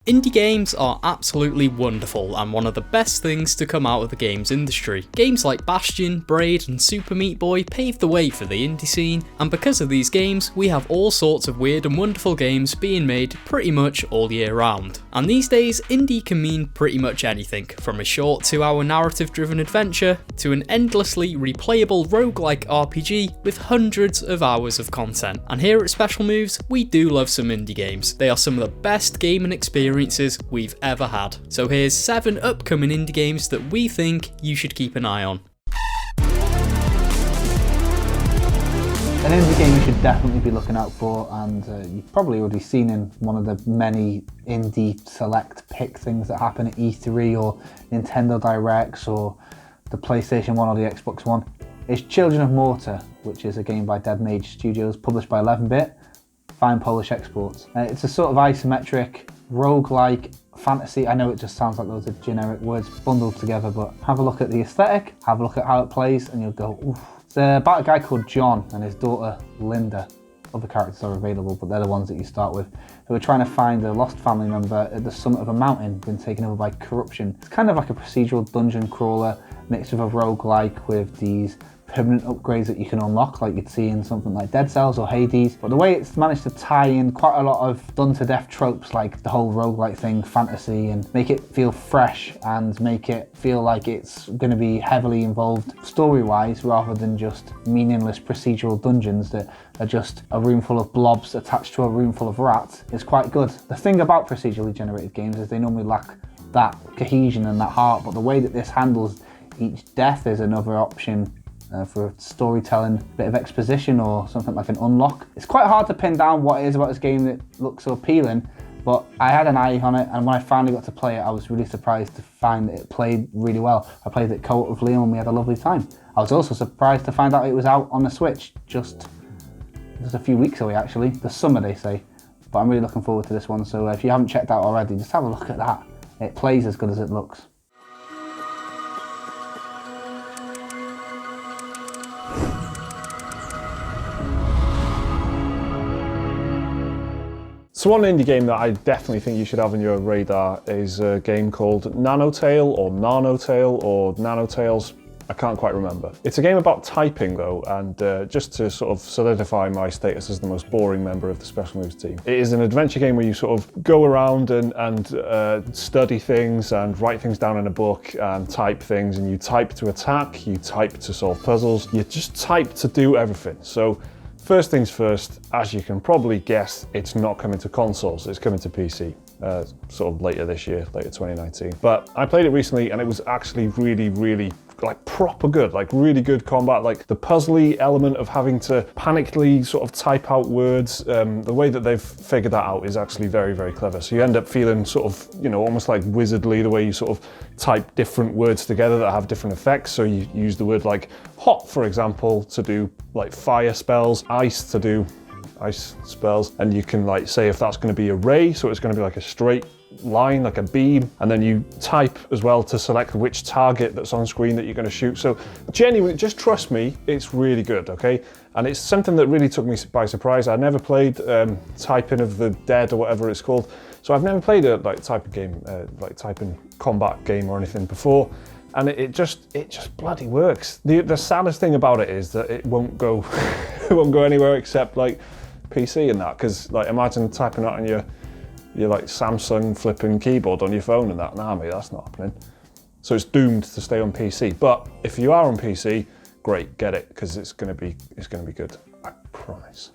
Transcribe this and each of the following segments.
Indie games are absolutely wonderful and one of the best things to come out of the games industry. Games like Bastion, Braid and Super Meat Boy paved the way for the indie scene, and because of these games we have all sorts of weird and wonderful games being made pretty much all year round. And these days indie can mean pretty much anything, from a short 2-hour narrative driven adventure to an endlessly replayable roguelike RPG with hundreds of hours of content. And here at Special Moves we do love some indie games. They are some of the best gaming experiences we've ever had. So here's 7 upcoming indie games that we think you should keep an eye on. An indie game you should definitely be looking out for, and you've probably already seen in one of the many indie select pick things that happen at E3 or Nintendo Directs or the PlayStation 1 or the Xbox One, is Children of Mortar, which is a game by Dead Mage Studios published by 11-bit, fine Polish exports. It's a sort of isometric roguelike fantasy. I know it just sounds like loads of generic words bundled together, but have a look at the aesthetic, have a look at how it plays, and you'll go, oof. It's about a guy called John and his daughter Linda. Other characters are available, but they're the ones that you start with, who are trying to find a lost family member at the summit of a mountain, been taken over by corruption. It's kind of like a procedural dungeon crawler mixed with a roguelike with these permanent upgrades that you can unlock, like you'd see in something like Dead Cells or Hades. But the way it's managed to tie in quite a lot of done to death tropes, like the whole roguelike thing, fantasy, and make it feel fresh and make it feel like it's going to be heavily involved story-wise rather than just meaningless procedural dungeons that are just a room full of blobs attached to a room full of rats, is quite good. The thing about procedurally generated games is they normally lack that cohesion and that heart, but the way that this handles each death is another option for storytelling, bit of exposition or something like an unlock. It's quite hard to pin down what it is about this game that looks so appealing, but I had an eye on it, and when I finally got to play it I was really surprised to find that it played really well. I played it co-op with Liam and we had a lovely time. I was also surprised to find out it was out on the Switch just a few weeks away actually, the summer they say, but I'm really looking forward to this one, so if you haven't checked out already, just have a look at that. It plays as good as it looks. So one indie game that I definitely think you should have on your radar is a game called Nanotail or Nanotails. I can't quite remember. It's a game about typing though, and just to sort of solidify my status as the most boring member of the Special Moves team. It is an adventure game where you sort of go around and study things and write things down in a book and type things, and you type to attack, you type to solve puzzles, you just type to do everything. So first things first, as you can probably guess, it's not coming to consoles, it's coming to PC. Sort of later this year, later 2019. But I played it recently and it was actually really like proper good, like really good combat. Like the puzzly element of having to panically sort of type out words, the way that they've figured that out is actually very clever. So you end up feeling sort of, you know, almost like wizardly, the way you sort of type different words together that have different effects. So you use the word like hot, for example, to do like fire spells, ice to do ice spells, and you can like say if that's going to be a ray, so it's going to be like a straight line, like a beam, and then you type as well to select which target that's on screen that you're going to shoot. So genuinely, just trust me, it's really good, okay? And it's something that really took me by surprise. I never played Typing of the Dead or whatever it's called, so I've never played a like typing game, like typing combat game or anything before. And it just bloody works. The saddest thing about it is that it won't go it won't go anywhere except like PC and that, because like imagine typing that on your like Samsung flipping keyboard on your phone and that. Nah, mate, that's not happening. So it's doomed to stay on PC. But if you are on PC, great, get it, because it's gonna be good. I promise.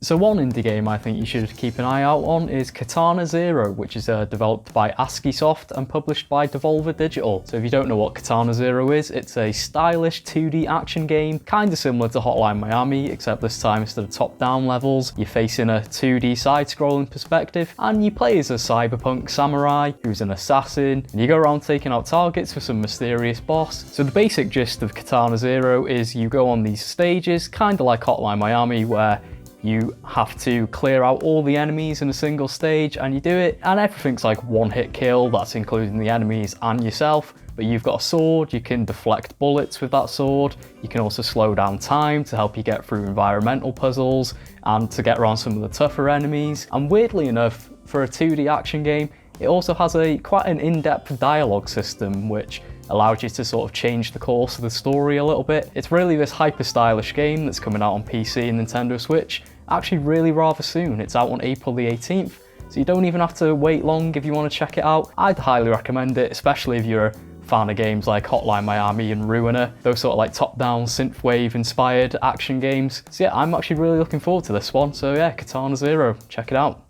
So one indie game I think you should keep an eye out on is Katana Zero, which is developed by ASCIIsoft and published by Devolver Digital. So if you don't know what Katana Zero is, it's a stylish 2D action game, kind of similar to Hotline Miami, except this time instead of top-down levels, you're facing a 2D side-scrolling perspective, and you play as a cyberpunk samurai who's an assassin, and you go around taking out targets for some mysterious boss. So the basic gist of Katana Zero is you go on these stages, kind of like Hotline Miami, where you have to clear out all the enemies in a single stage, and you do it, and everything's like one hit kill, that's including the enemies and yourself, but you've got a sword, you can deflect bullets with that sword, you can also slow down time to help you get through environmental puzzles and to get around some of the tougher enemies. And weirdly enough, for a 2D action game, it also has quite an in-depth dialogue system which allows you to sort of change the course of the story a little bit. It's really this hyper stylish game that's coming out on PC and Nintendo Switch actually really rather soon. It's out on April the 18th, so you don't even have to wait long if you want to check it out. I'd highly recommend it, especially if you're a fan of games like Hotline Miami and Ruiner, those sort of like top-down synthwave inspired action games. So yeah, I'm actually really looking forward to this one. So yeah, Katana Zero, check it out.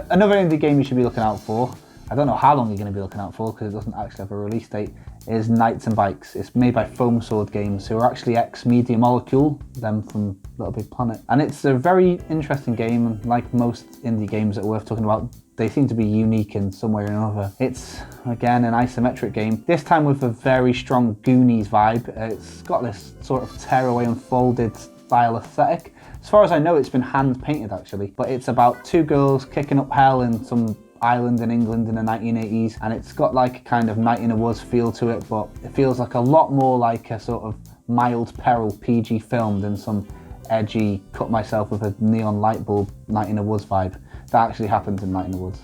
Another indie game you should be looking out for, I don't know how long you're going to be looking out for because it doesn't actually have a release date, is Knights and Bikes. It's made by Foam Sword Games, who are actually ex-Media Molecule, them from Little Big Planet. And it's a very interesting game, and like most indie games that are worth talking about, they seem to be unique in some way or another. It's, again, an isometric game, this time with a very strong Goonies vibe. It's got this sort of tearaway unfolded style aesthetic. As far as I know, it's been hand painted actually, but it's about two girls kicking up hell in some island in England in the 1980s, and it's got like a kind of Night in the Woods feel to it, but it feels like a lot more like a sort of mild peril PG film than some edgy cut myself with a neon light bulb Night in the Woods vibe. That actually happens in Night in the Woods.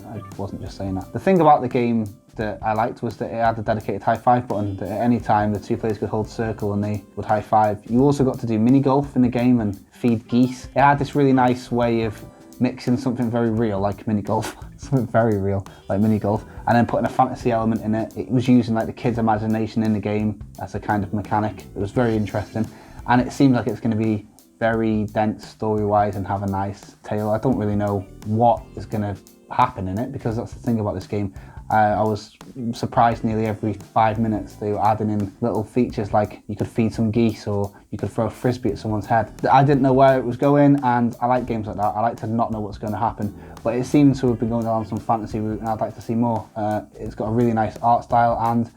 I wasn't just saying that. The thing about the game that I liked was that it had a dedicated high five button, that at any time the two players could hold circle and they would high five. You also got to do mini golf in the game and feed geese. It had this really nice way of mixing something very real like mini golf, something very real like mini golf, and then putting a fantasy element in it. It was using like the kids' imagination in the game as a kind of mechanic. It was very interesting, and it seems like it's going to be very dense story-wise and have a nice tale. I don't really know what is going to happen in it, because that's the thing about this game. I was surprised nearly every 5 minutes they were adding in little features like you could feed some geese or you could throw a frisbee at someone's head. I didn't know where it was going, and I like games like that. I like to not know what's going to happen, but it seems to have been going down some fantasy route and I'd like to see more. It's got a really nice art style, and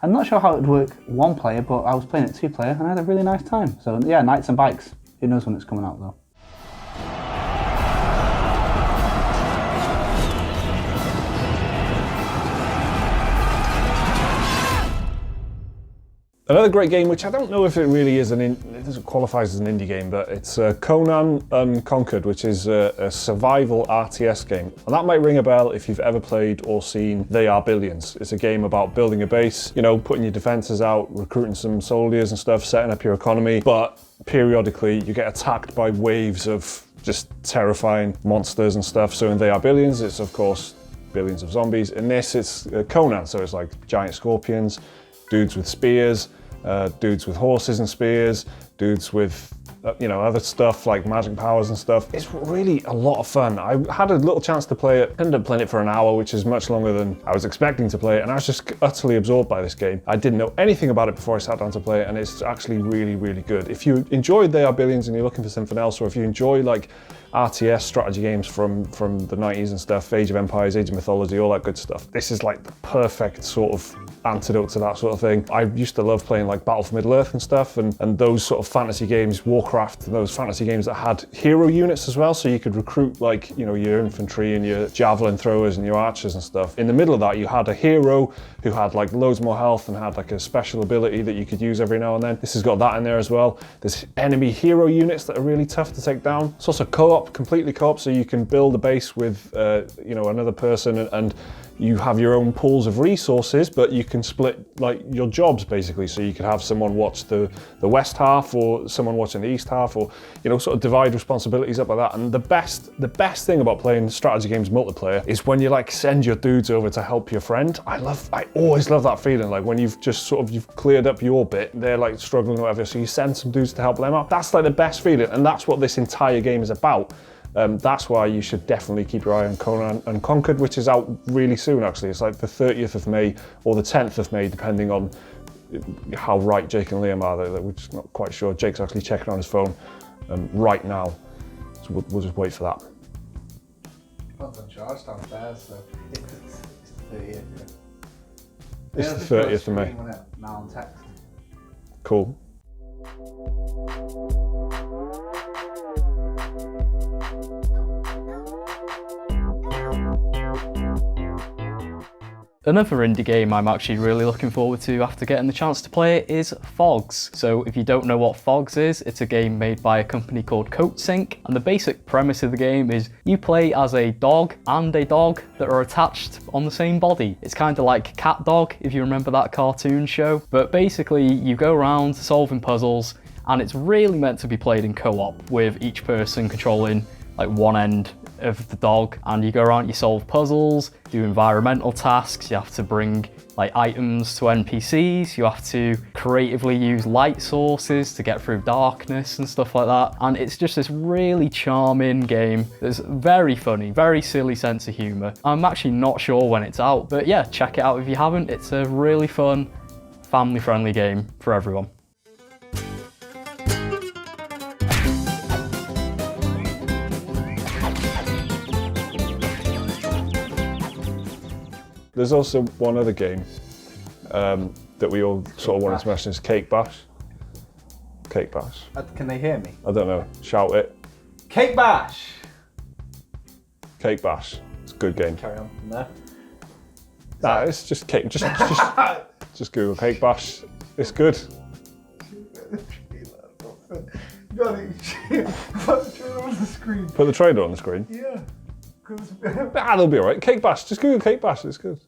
I'm not sure how it would work one player, but I was playing it two player and I had a really nice time. So yeah, Knights and Bikes. Who knows when it's coming out though. Another great game, which I don't know if it really is it doesn't qualify as an indie game, but it's Conan Concord, which is a survival RTS game. And that might ring a bell if you've ever played or seen They Are Billions. It's a game about building a base, you know, putting your defenses out, recruiting some soldiers and stuff, setting up your economy, but periodically you get attacked by waves of just terrifying monsters and stuff. So in They Are Billions, it's of course billions of zombies. In this, it's Conan, so it's like giant scorpions, dudes with spears, dudes with horses and spears, dudes with you know, other stuff like magic powers and stuff. It's really a lot of fun. I had a little chance to play it, ended up playing it for an hour, which is much longer than I was expecting to play it, and I was just utterly absorbed by this game. I didn't know anything about it before I sat down to play it, and it's actually really, really good. If you enjoyed They Are Billions and you're looking for something else, or if you enjoy like RTS strategy games from the 90s and stuff, Age of Empires, Age of Mythology, all that good stuff, this is like the perfect sort of antidote to that sort of thing. I used to love playing like Battle for Middle-earth and stuff, and those sort of fantasy games, Warcraft, those fantasy games that had hero units as well, so you could recruit like, you know, your infantry and your javelin throwers and your archers and stuff. In the middle of that, you had a hero who had like loads more health and had like a special ability that you could use every now and then. This has got that in there as well. There's enemy hero units that are really tough to take down. It's also co-op, completely co-op, so you can build a base with you know, another person, and you have your own pools of resources, but you can split like your jobs basically. So you could have someone watch the west half, or someone watching the east half, or, you know, sort of divide responsibilities up like that. And the best thing about playing strategy games multiplayer is when you like send your dudes over to help your friend. I always love that feeling, like when you've just sort of, you've cleared up your bit, they're like struggling or whatever, so you send some dudes to help them out. That's like the best feeling, and that's what this entire game is about. That's why you should definitely keep your eye on Conan Concord, which is out really soon actually. It's like the 30th of May or the 10th of May, depending on how right Jake and Liam are. We're just not quite sure. Jake's actually checking on his phone right now, so we'll just wait for that. Well, on charge downstairs, so it's the 30th. Yeah. It's the 30th of May. Now on text. Cool. Another indie game I'm actually really looking forward to after getting the chance to play it is Fogs. So if you don't know what Fogs is, it's a game made by a company called CodeSync, and the basic premise of the game is you play as a dog and a dog that are attached on the same body. It's kind of like Cat Dog, if you remember that cartoon show, but basically you go around solving puzzles, and it's really meant to be played in co-op with each person controlling like one end of the dog, and you go around, you solve puzzles, do environmental tasks, you have to bring like items to NPCs, you have to creatively use light sources to get through darkness and stuff like that, and it's just this really charming game that's very funny, very silly sense of humour. I'm actually not sure when it's out, but yeah, check it out if you haven't. It's a really fun, family-friendly game for everyone. There's also one other game that we all sort of wanted to mention, is Cake Bash. Cake Bash. Can they hear me? I don't know, shout it. Cake Bash! Cake Bash, it's a good game. Carry on from there. Nah, it's just cake, just Google Cake Bash, it's good. Got it. Put the trailer on the screen. Put the trailer on the screen? Yeah. They'll be alright. Cake Bash, just Google Cake Bash, it's good.